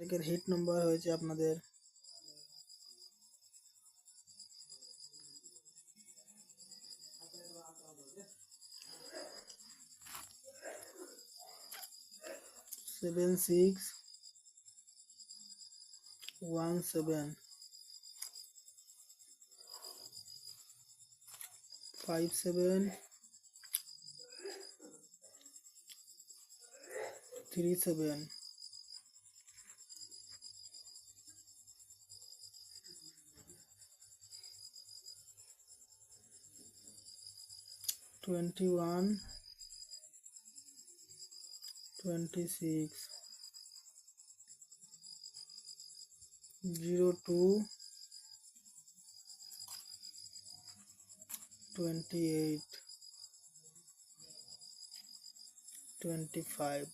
এর hit number হয়েছে আপনাদের 7617 5737 21 26 02 28 25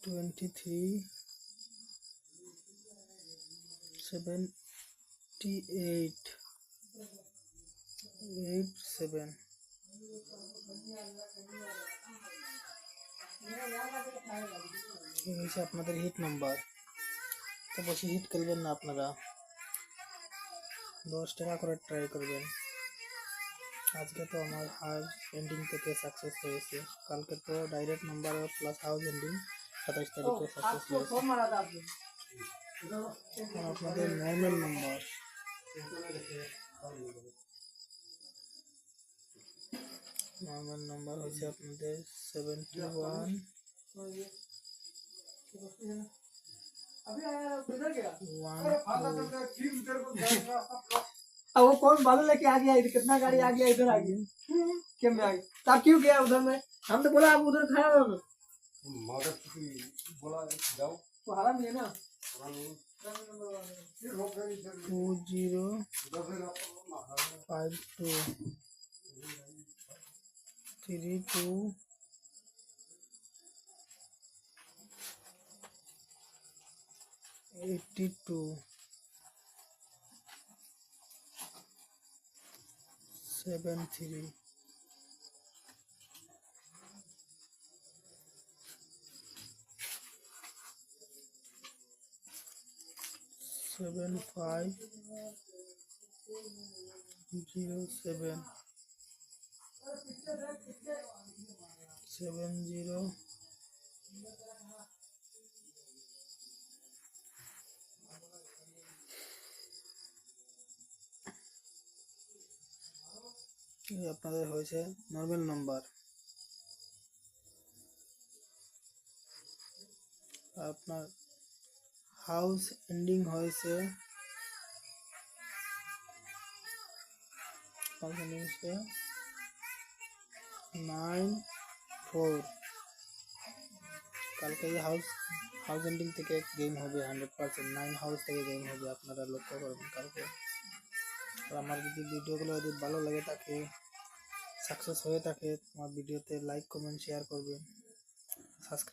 23 78 87 এই হচ্ছে আপনাদের হিট নাম্বার। তো বেশি হিট করবেন না, আপনারা 10 টাকা করে ট্রাই করবেন। আজকে তো আমার হাউস এন্ডিং থেকে সাকসেস হয়েছে, কালকে তো direct number plus house ending 27 তারিখে সাকসেস হয়েছে। আপনাদের নর্মাল নাম্বার হচ্ছে আপনাদের 71 वो कौन बालू लेके आ गया, इधर कितना गाड़ी आ गया, इधर आ गया क्या में आ गया, तब क्यों गया उधर में? हम तो बोला आप उधर खड़ा रहो, बोला जाओ तो हरा नहीं है ना। 2052 32 82 73 75 07 70 আপনাদের হয়েছে নর্মাল নাম্বার। আপনার হাউস এন্ডিং হয়েছে 94। কালকে এই হাউস এন্ডিং থেকে গেম হবে 100%, 9 হাউস থেকে গেম হবে, আপনারা লক্ষ্য করবেন কালকে। আর আমার যদি ভিডিওগুলো যদি ভালো লাগে থাকে, সাকসেস হয়ে থাকে, আমার ভিডিওতে লাইক কমেন্ট শেয়ার করবেন, সাবস্ক্রাইব